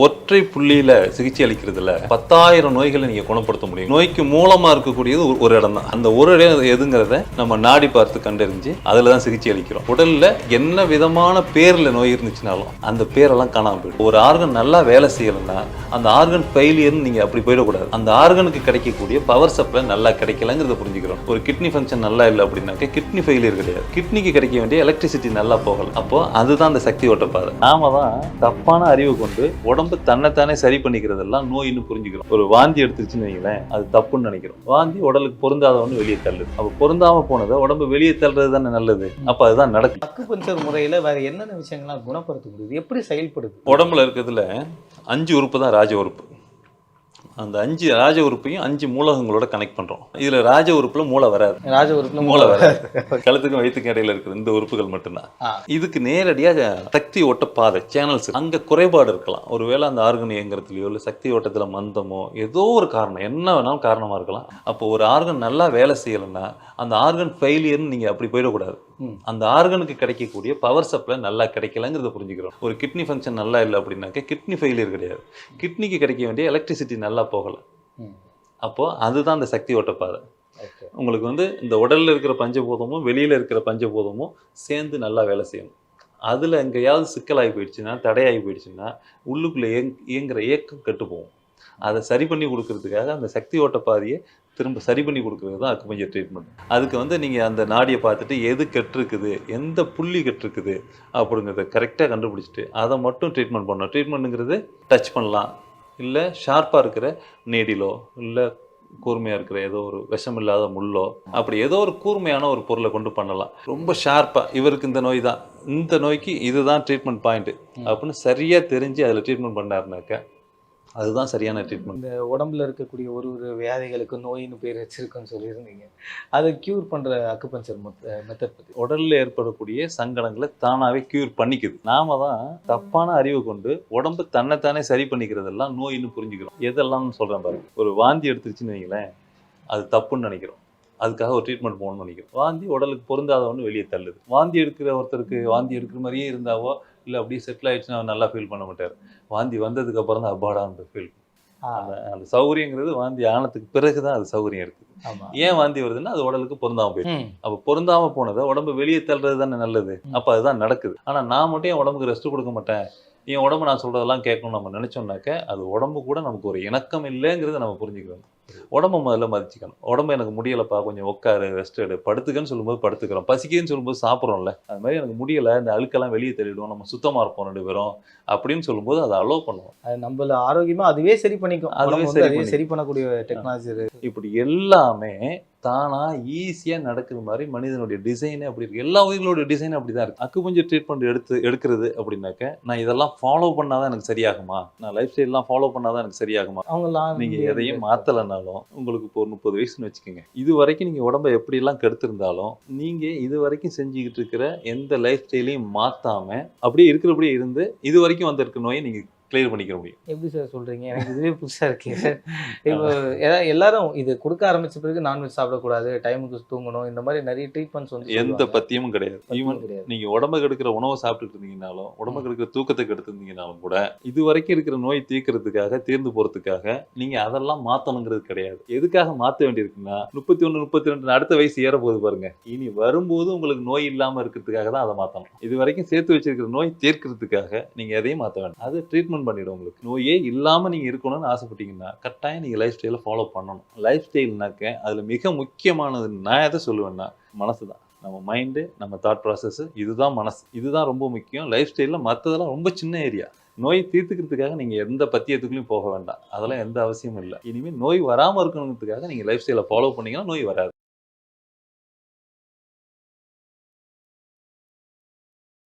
ஒற்றை புள்ளியில சிகிச்சை அளிக்கிறதுல 10,000 நோய்களை நீங்க குணப்படுத்த முடியும். நோய்க்கு மூலமா இருக்கக்கூடியது ஒரு இடம் தான். அந்த ஒரு இடம் எதுங்கிறத நம்ம நாடி பார்த்து கண்டறிஞ்சு அதுல தான் சிகிச்சை அளிக்கிறோம். உடல்ல என்ன விதமான பேர்ல நோய் இருந்துச்சுனாலும் அந்த பேரெல்லாம் காணாம போயிடும். ஒரு ஆர்கன் நல்லா வேலை செய்யலைன்னா அந்த ஆர்கன் ஃபெயிலியர்னு நீங்க அப்படி போயிடக்கூடாது. அந்த ஆர்கனுக்கு கிடைக்கக்கூடிய பவர் சப்ளை நல்லா கிடைக்கலங்கிறத புரிஞ்சுக்கிறோம். ஒரு கிட்னி ஃபங்க்ஷன் நல்லா இல்லை அப்படின்னாக்க கிட்னி ஃபெயிலியர் கிடையாது. கிட்னிக்கு கிடைக்க வேண்டிய எலக்ட்ரிசிட்டி நல்லா போகல. அப்போ அதுதான் அந்த சக்தி ஓட்ட பாதை. நாம தான் தப்பான அறிவு கொண்டு உடம்பு தன்னைத்தானே சரி பண்ணிக்கிறதெல்லாம் நோயின்னு புரிஞ்சுக்கிறோம். ஒரு வாந்தி எடுத்துருச்சுன்னு வைங்களேன், அது தப்புன்னு நினைக்கிறோம். வாந்தி உடலுக்கு பொருந்தாதவன்னு வெளியே தள்ளுது. அப்ப பொருந்தாம போனதை உடம்பு வெளியே தள்ளுறது தானே நல்லது. அப்ப அதுதான் நடக்குது. அக்குபஞ்சர் முறையில வேற என்னென்ன விஷயங்கள்லாம் குணப்படுத்த முடியுது, எப்படி செயல்படுது? உடம்புல இருக்கிறதுல 5 உறுப்பு தான் ராஜ உறுப்பு. அந்த 5 ராஜ உறுப்பையும் 5 மூலகங்களோட கனெக்ட் பண்றோம். இதுல ராஜ உறுப்புல மூளை வராது. ராஜ உறுப்புல மூளை வராது. கழுத்துக்கும் வயிற்றுக்கும் இடையில இருக்கிற இந்த உறுப்புகள் மட்டும்தான். இதுக்கு நேரடியாக சக்தி ஓட்ட பாதை சேனல்ஸ் அங்க குறைபாடு இருக்கலாம். ஒருவேளை அந்த ஆர்கன் இயங்குறதுலயோ இல்லை சக்தி ஓட்டத்துல மந்தமோ ஏதோ ஒரு காரணம், என்ன வேணாலும் காரணமா இருக்கலாம். அப்போ ஒரு ஆர்கன் நல்லா வேலை செய்யலைன்னா அந்த ஆர்கன் ஃபெயிலியர்னு நீங்க அப்படி போயிடக்கூடாது. அந்த ஆர்கனுக்கு கிடைக்கக்கூடிய பவர் சப்ளை நல்லா கிடைக்கலங்கிறத புரிஞ்சுக்கிறோம். ஒரு கிட்னி ஃபங்க்ஷன் நல்லா இல்லை அப்படின்னாக்க கிட்னி ஃபெயிலியர் கிடையாது. கிட்னிக்கு கிடைக்க வேண்டிய எலக்ட்ரிசிட்டி நல்லா போகல. அப்போ அதுதான் அந்த சக்தி ஓட்ட பாதை. உங்களுக்கு இந்த உடல்ல இருக்கிற பஞ்சபூதமும் வெளியில இருக்கிற பஞ்சபூதமும் சேர்ந்து நல்லா வேலை செய்யணும். அதுல எங்கேயாவது சிக்கலாகி போயிடுச்சுன்னா, தடையாகி போயிடுச்சுன்னா உள்ளுக்குள்ள இயங்குற இயக்கம் கெட்டு போகும். அதை சரி பண்ணி கொடுக்கறதுக்காக அந்த சக்தி ஓட்ட பாதையை திரும்ப சரி பண்ணி கொடுக்குறது தான் அக்குபஞ்சர் ட்ரீட்மெண்ட். அதுக்கு நீங்கள் அந்த நாடியை பார்த்துட்டு எது கெட்டிருக்குது, எந்த புள்ளி கெட்டிருக்குது அப்படிங்கிறத கரெக்டாக கண்டுபிடிச்சிட்டு அதை மட்டும் ட்ரீட்மெண்ட் பண்ணணும். ட்ரீட்மெண்ட்டுங்கிறது டச் பண்ணலாம், இல்லை ஷார்ப்பாக இருக்கிற நீடிலோ, இல்லை கூர்மையாக இருக்கிற ஏதோ ஒரு விஷம் இல்லாத முள்ளோ, அப்படி ஏதோ ஒரு கூர்மையான ஒரு பொருளை கொண்டு பண்ணலாம். ரொம்ப ஷார்ப்பாக இவருக்கு இந்த நோய் தான், இந்த நோய்க்கு இதுதான் ட்ரீட்மெண்ட் பாயிண்ட் அப்படின்னு சரியாக தெரிஞ்சு அதில் ட்ரீட்மெண்ட் பண்ணாருனாக்க அதுதான் சரியான ட்ரீட்மெண்ட். இந்த உடம்புல இருக்கக்கூடிய ஒரு வியாதிகளுக்கு நோயின்னு பேர் வச்சிருக்குன்னு சொல்லியிருந்தீங்க. அதை க்யூர் பண்ற அக்குபஞ்சர் மெத்தட் பத்தி. உடல்ல ஏற்படக்கூடிய சங்கடங்களை தானாவே க்யூர் பண்ணிக்குது. நாம தான் தப்பான அறிவு கொண்டு உடம்பு தன்னைத்தானே சரி பண்ணிக்கிறதெல்லாம் நோயின்னு புரிஞ்சுக்கிறோம். எதெல்லாம் சொல்றேன் பாருங்க. ஒரு வாந்தி எடுத்துருச்சுன்னு வைங்களேன், அது தப்புன்னு நினைக்கிறோம். அதுக்காக ஒரு ட்ரீட்மெண்ட் போகணும்னு நினைக்கிறோம். வாந்தி உடலுக்கு பொருந்தாதவன்னு வெளியே தள்ளுது. வாந்தி எடுக்கிற ஒருத்தருக்கு வாந்தி எடுக்கிற மாதிரியே இருந்தாவோ இல்லை அப்படியே செட்டில் ஆயிடுச்சுன்னா அவர் நல்லா ஃபீல் பண்ண மாட்டார். வாந்தி வந்ததுக்கு அப்புறம் தான் அப்பாடான்னு ஃபீல் அந்த சௌகரியங்கிறது வாந்தி ஆனதுக்கு பிறகுதான் அது சௌகரியம் இருக்குது. ஏன் வாந்தி வருதுன்னா அது உடலுக்கு பொருந்தாம போயிடும். அப்ப பொருந்தாம போனதை உடம்பு வெளியே தள்ளுறது தானே நல்லது. அப்ப அதுதான் நடக்குது. ஆனா நான் மட்டும் என் உடம்புக்கு ரெஸ்ட் கொடுக்க மாட்டேன், என் உடம்பு நான் சொல்றதெல்லாம் கேட்கணும் நம்ம நினைச்சோம்னாக்க அது உடம்பு கூட நமக்கு ஒரு இணக்கம் இல்லைங்கிறத நம்ம புரிஞ்சுக்கிறோம். உடம்பு முதல்ல மதிச்சுக்கணும். உடம்பு எனக்கு முடியலப்பா, கொஞ்சம் உட்காரு, ரெஸ்ட் எடு, படுத்துக்கன்னு சொல்லும்போது படுத்துக்கிறோம், பசிக்குன்னு சொல்லும்போது சாப்பிட்றோம்ல, அது மாதிரி எனக்கு முடியலை, இந்த அழுக்கெல்லாம் வெளியே தள்ளிடுவோம், நம்ம சுத்தமாக இருப்போம் 2 பேரும் அப்படின்னு சொல்லும்போது அதை அலோவ் பண்ணுவோம். அது நம்மள ஆரோக்கியமா அதுவே சரி பண்ணிக்கும். அதுவே சரி பண்ணக்கூடிய டெக்னாலஜி. இப்படி எல்லாமே தானா ஈஸியா நடக்கிற மாதிரி மனிதனுடைய டிசைனே அப்படி இருக்கு. எல்லா உயிர்களோட டிசைன் அப்படிதான் இருக்கு. அக்குபஞ்சர் ட்ரீட்மெண்ட் எடுக்கிறது அப்படின்னாக்க நான் இதெல்லாம் ஃபாலோ பண்ணாதான் எனக்கு சரியாகுமா, நான் லைஃப் ஸ்டைல்லாம் ஃபாலோ பண்ணாதான் எனக்கு சரியாகுமா? நீங்க எதையும் மாத்தலைனாலும் உங்களுக்கு இப்போ 30 வயசுன்னு வச்சுக்கோங்க, இது வரைக்கும் நீங்க உடம்பை எப்படி எல்லாம் கெடுத்திருந்தாலும் நீங்க இது வரைக்கும் செஞ்சுக்கிட்டு இருக்கிற எந்த லைஃப் ஸ்டைலையும் மாத்தாம அப்படியே இருக்கிறபடியே இருந்து இது வரைக்கும் வந்திருக்க நோயை நீங்க கிளியர் பண்ணிக்க முடியும். எப்படி சார் சொல்றீங்க? எனக்கு இதுவே புதுசா இருக்கு. இப்போ எல்லாரும் இது கொடுக்க ஆரம்பிச்ச பிறகு நான்வெஜ் சாப்பிடக்கூடாது, டைமுக்கு தூங்கணும், இந்த மாதிரி நிறைய ட்ரீட்மெண்ட்ஸ் எந்த பத்தியமும் கிடையாது. நீங்க உடம்பு கெடுக்கிற உணவை சாப்பிட்டுட்டு இருந்தீங்கனாலும் உடம்பு கெடுக்கிற தூக்கத்தை கெடுத்திருந்தீங்கனாலும் கூட இது வரைக்கும் இருக்கிற நோய் தீர்க்கறதுக்காக, தீர்ந்து போறதுக்காக நீங்க அதெல்லாம் மாத்தணுங்கிறது கிடையாது. எதுக்காக மாத்த வேண்டியிருக்குன்னா 31, 32 அடுத்த வயசு ஏற போகுது பாருங்க, இனி வரும்போது உங்களுக்கு நோய் இல்லாம இருக்கிறதுக்காக தான் அதை மாத்தணும். இது வரைக்கும் சேர்த்து வச்சிருக்கிற நோய் தீர்க்கிறதுக்காக நீங்க எதையும் மாத்த வேண்டாம். அது ட்ரீட்மெண்ட் பண்ணிடும். உங்களுக்கு நோயே இல்லாம நீங்க இருக்கணும்னு ஆசைப்பட்டீங்கன்னா கட்டாயம் நீங்க லைஃப் ஸ்டைலை ஃபாலோ பண்ணணும். லைஃப் ஸ்டைல்னாக்க அதுல மிக முக்கியமானது நான் எதை சொல்லுவேன்னா மனசு தான். நம்ம மைண்டு, நம்ம தாட் ப்ராசஸ், இதுதான் மனசு, இதுதான் ரொம்ப முக்கியம். லைஃப் ஸ்டைலில் மற்றதெல்லாம் ரொம்ப சின்ன ஏரியா. நோய் தீர்த்துக்கிறதுக்காக நீங்க எந்த பத்தியத்துக்குள்ளயும் போக வேண்டாம், அதெல்லாம் எந்த அவசியமும் இல்லை. இனிமேல் நோய் வராமல் இருக்கணுங்கிறதுக்காக நீங்க லைஃப் ஸ்டைலை ஃபாலோ பண்ணீங்கன்னா நோய் வராது.